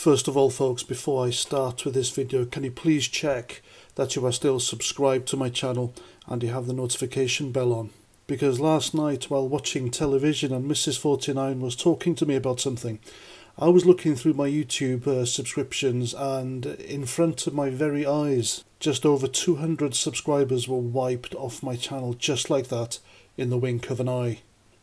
First of all, folks, before I start with this video, can you please check that you are still subscribed to my channel and you have the notification bell on? Because last night, while watching television and Mrs. 49 was talking to me about something, I was looking through my YouTube subscriptions, and in front of my very eyes, just over 200 subscribers were wiped off my channel just like that, in the wink of an eye.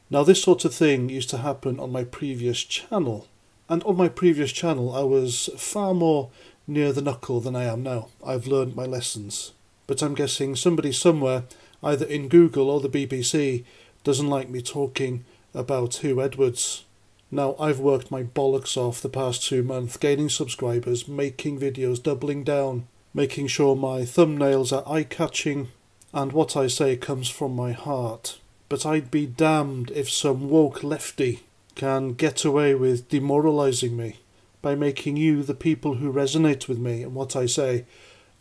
Now, this sort of thing used to happen on my previous channel. And on my previous channel, I was far more near the knuckle than I am now. I've learned my lessons. But I'm guessing somebody somewhere, either in Google or the BBC, doesn't like me talking about Hugh Edwards. Now, I've worked my bollocks off the past 2 months, gaining subscribers, making videos, doubling down, making sure my thumbnails are eye-catching, and what I say comes from my heart. But I'd be damned if some woke lefty can get away with demoralising me by making you, the people who resonate with me and what I say,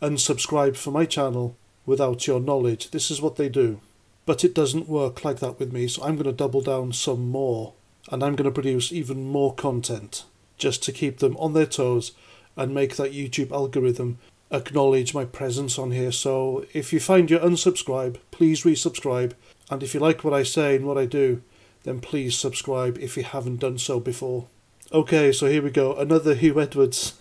unsubscribe from my channel without your knowledge. This is what they do. But it doesn't work like that with me, so I'm going to double down some more, and I'm going to produce even more content just to keep them on their toes and make that YouTube algorithm acknowledge my presence on here. So if you find you're unsubscribed, please resubscribe, and if you like what I say and what I do, then please subscribe if you haven't done so before. Okay, so here we go, another Hugh Edwards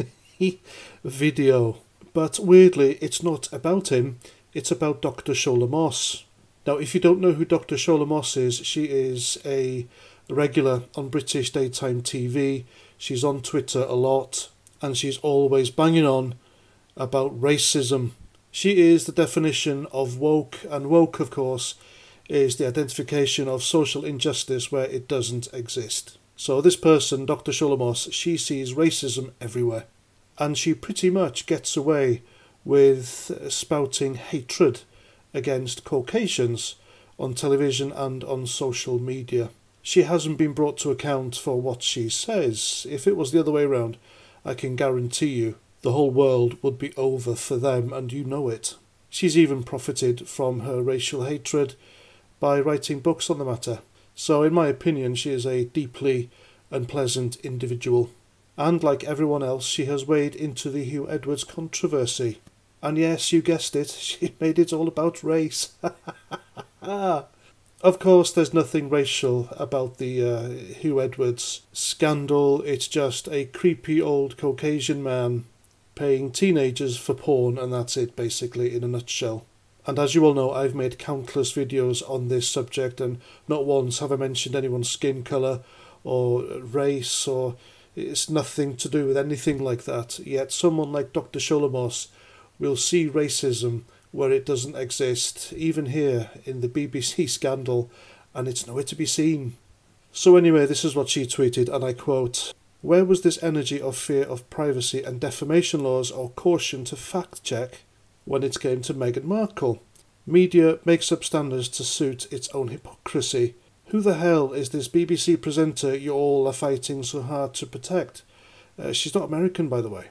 video. But weirdly, it's not about him, it's about Dr. Shola Moss. Now, if you don't know who Dr. Shola Moss is, she is a regular on British daytime TV. She's on Twitter a lot, and she's always banging on about racism. She is the definition of woke, and woke, of course, is the identification of social injustice where it doesn't exist. So this person, Dr. Shola Moss, she sees racism everywhere, and she pretty much gets away with spouting hatred against Caucasians on television and on social media. She hasn't been brought to account for what she says. If it was the other way around, I can guarantee you the whole world would be over for them, and you know it. She's even profited from her racial hatred by writing books on the matter. So in my opinion, she is a deeply unpleasant individual. And like everyone else, she has waded into the Hugh Edwards controversy. And yes, you guessed it, she made it all about race. Of course, there's nothing racial about the Hugh Edwards scandal. It's just a creepy old Caucasian man paying teenagers for porn, and that's it, basically, in a nutshell. And as you all know, I've made countless videos on this subject, and not once have I mentioned anyone's skin colour or race, or it's nothing to do with anything like that. Yet someone like Dr. Shola Moss will see racism where it doesn't exist, even here in the BBC scandal, and it's nowhere to be seen. So anyway, this is what she tweeted, and I quote, "Where was this energy of fear of privacy and defamation laws or caution to fact check when it came to Meghan Markle? Media makes up standards to suit its own hypocrisy. Who the hell is this BBC presenter you all are fighting so hard to protect?" She's not American, by the way.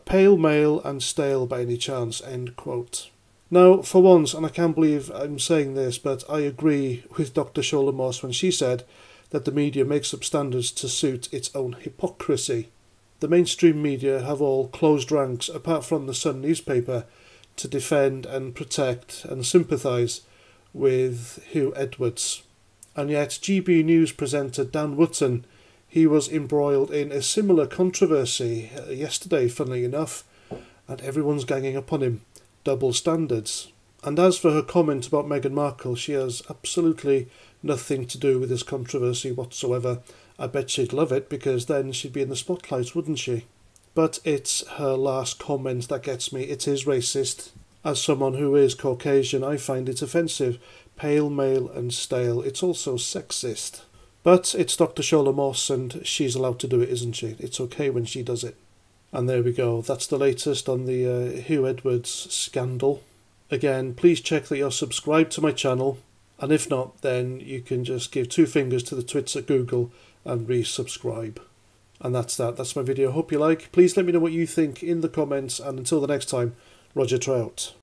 "Pale, male and stale by any chance," end quote. Now, for once, and I can't believe I'm saying this, but I agree with Dr. Shola Moss when she said that the media makes up standards to suit its own hypocrisy. The mainstream media have all closed ranks, apart from the Sun newspaper, to defend and protect and sympathise with Hugh Edwards. And yet GB News presenter Dan Wootton, he was embroiled in a similar controversy yesterday, funnily enough, and everyone's ganging up on him. Double standards. And as for her comment about Meghan Markle, she has absolutely nothing to do with this controversy whatsoever. I bet she'd love it, because then she'd be in the spotlight, wouldn't she? But it's her last comment that gets me. It is racist. As someone who is Caucasian, I find it offensive. Pale, male and stale. It's also sexist. But it's Dr. Shola Moss, and she's allowed to do it, isn't she? It's okay when she does it. And there we go. That's the latest on the Hugh Edwards scandal. Again, please check that you're subscribed to my channel. And if not, then you can just give 2 fingers to the twits at Google and resubscribe. And that's that. That's my video. Hope you like. Please let me know what you think in the comments. And until the next time, Roger Trout.